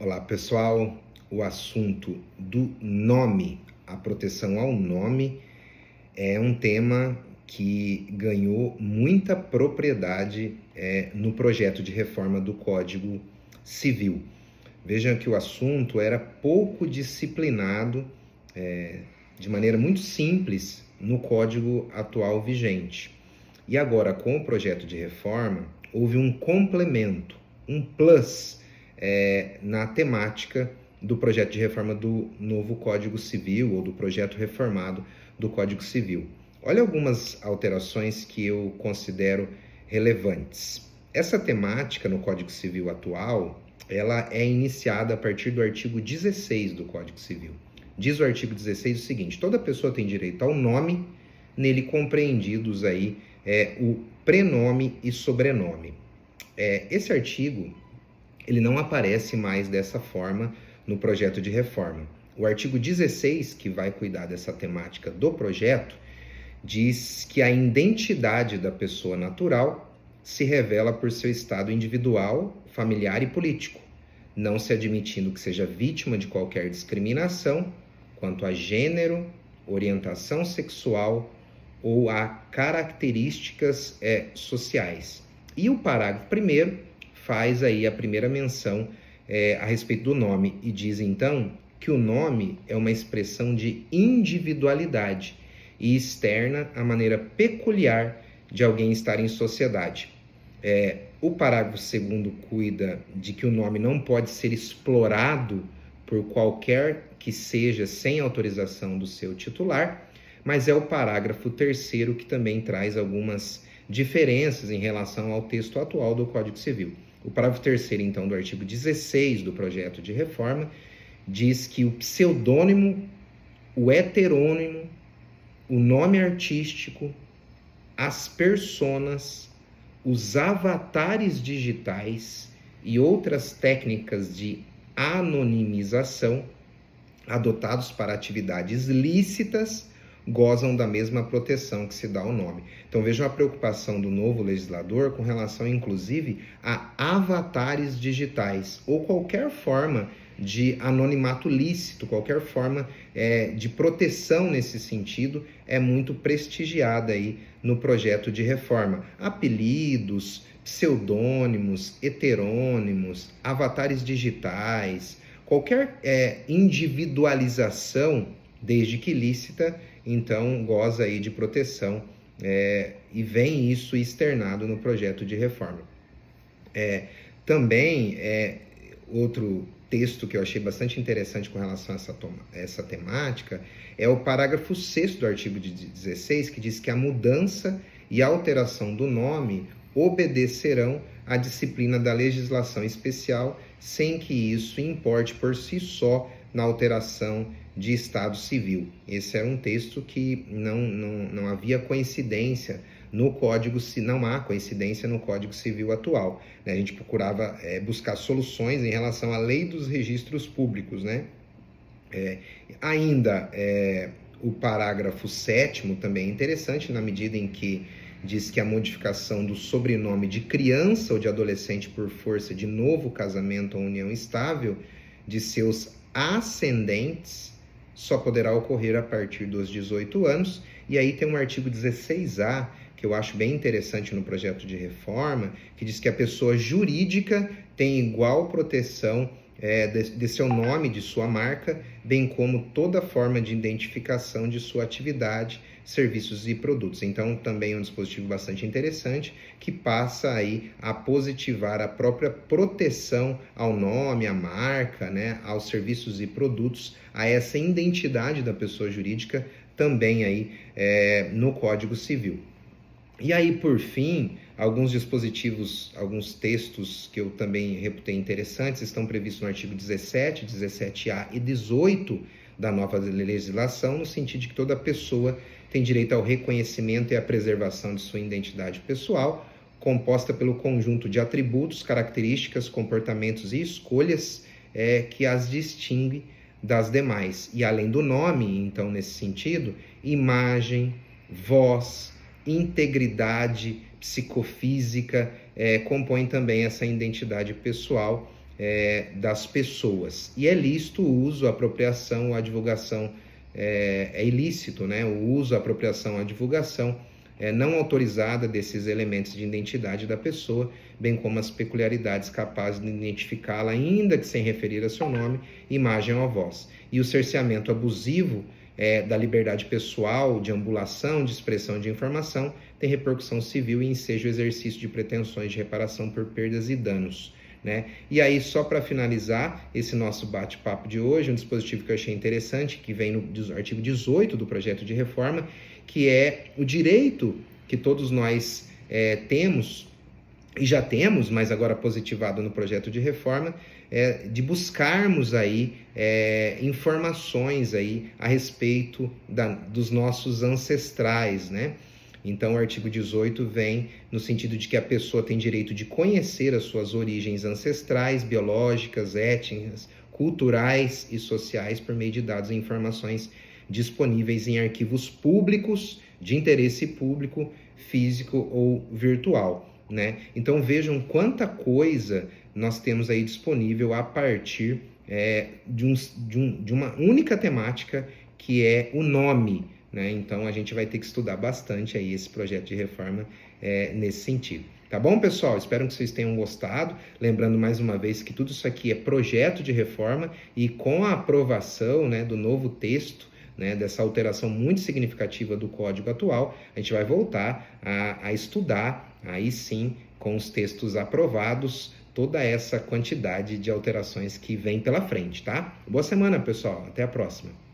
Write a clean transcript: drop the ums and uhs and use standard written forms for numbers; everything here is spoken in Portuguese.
Olá, pessoal. O assunto do nome, a proteção ao nome, é um tema que ganhou muita propriedade no projeto de reforma do Código Civil. Vejam que o assunto era pouco disciplinado, de maneira muito simples, no Código atual vigente. E agora, com o projeto de reforma, houve um complemento, um plus, na temática do projeto de reforma do novo Código Civil, ou do projeto reformado do Código Civil. Olha algumas alterações que eu considero relevantes. Essa temática no Código Civil atual, ela é iniciada a partir do artigo 16 do Código Civil. Diz o artigo 16 o seguinte: toda pessoa tem direito ao nome, nele compreendidos aí o prenome e sobrenome. Esse artigo, ele não aparece mais dessa forma no projeto de reforma. O artigo 16, que vai cuidar dessa temática do projeto, diz que a identidade da pessoa natural se revela por seu estado individual, familiar e político, não se admitindo que seja vítima de qualquer discriminação quanto a gênero, orientação sexual ou a características sociais. E o parágrafo 1º faz aí a primeira menção a respeito do nome e diz então que o nome é uma expressão de individualidade e externa a maneira peculiar de alguém estar em sociedade. O parágrafo 2º cuida de que o nome não pode ser explorado por qualquer que seja sem autorização do seu titular, mas é o parágrafo 3º que também traz algumas diferenças em relação ao texto atual do Código Civil. O parágrafo 3º, então, do artigo 16 do projeto de reforma, diz que o pseudônimo, o heterônimo, o nome artístico, as personas, os avatares digitais e outras técnicas de anonimização adotados para atividades lícitas gozam da mesma proteção que se dá ao nome. Então vejam a preocupação do novo legislador com relação, inclusive, a avatares digitais ou qualquer forma de anonimato lícito, qualquer forma de proteção nesse sentido é muito prestigiada aí no projeto de reforma. Apelidos, pseudônimos, heterônimos, avatares digitais, qualquer individualização, desde que lícita, então goza aí de proteção e vem isso externado no projeto de reforma. Também, outro texto que eu achei bastante interessante com relação a essa temática é o parágrafo 6º do artigo 16, que diz que a mudança e a alteração do nome obedecerão à disciplina da legislação especial, sem que isso importe por si só na alteração de estado civil. Esse era um texto que não havia coincidência no Código, não há coincidência no Código Civil atual. A gente procurava buscar soluções em relação à lei dos registros públicos, né? O parágrafo 7º também é interessante, na medida em que diz que a modificação do sobrenome de criança ou de adolescente por força de novo casamento ou união estável de seus ascendentes só poderá ocorrer a partir dos 18 anos. E aí tem um artigo 16A, que eu acho bem interessante no projeto de reforma, que diz que a pessoa jurídica tem igual proteção de seu nome, de sua marca, bem como toda forma de identificação de sua atividade, serviços e produtos. Então, também é um dispositivo bastante interessante, que passa aí a positivar a própria proteção ao nome, à marca, né, aos serviços e produtos, a essa identidade da pessoa jurídica, também aí no Código Civil. E aí, por fim, alguns dispositivos, alguns textos que eu também reputei interessantes estão previstos no artigo 17, 17A e 18 da nova legislação, no sentido de que toda pessoa tem direito ao reconhecimento e à preservação de sua identidade pessoal, composta pelo conjunto de atributos, características, comportamentos e escolhas que as distingue das demais. E além do nome, então, nesse sentido, imagem, voz, integridade psicofísica compõem também essa identidade pessoal, das pessoas. E é lícito o uso, a apropriação, a divulgação, é ilícito, né? O uso, a apropriação, a divulgação não autorizada desses elementos de identidade da pessoa, bem como as peculiaridades capazes de identificá-la, ainda que sem referir a seu nome, imagem ou voz. E o cerceamento abusivo da liberdade pessoal, de ambulação, de expressão de informação, tem repercussão civil e enseja o exercício de pretensões de reparação por perdas e danos, né? E aí, só para finalizar esse nosso bate-papo de hoje, um dispositivo que eu achei interessante, que vem no artigo 18 do projeto de reforma, que é o direito que todos nós temos, e já temos, mas agora positivado no projeto de reforma, de buscarmos aí informações aí a respeito dos nossos ancestrais, né? Então, o artigo 18 vem no sentido de que a pessoa tem direito de conhecer as suas origens ancestrais, biológicas, étnicas, culturais e sociais por meio de dados e informações disponíveis em arquivos públicos de interesse público, físico ou virtual, né? Então, vejam quanta coisa nós temos aí disponível a partir de uma única temática, que é o nome, né? Então, a gente vai ter que estudar bastante aí esse projeto de reforma nesse sentido. Tá bom, pessoal? Espero que vocês tenham gostado. Lembrando mais uma vez que tudo isso aqui é projeto de reforma e com a aprovação, né, do novo texto, né, dessa alteração muito significativa do Código atual, a gente vai voltar a estudar, aí sim, com os textos aprovados, toda essa quantidade de alterações que vem pela frente, tá? Boa semana, pessoal. Até a próxima.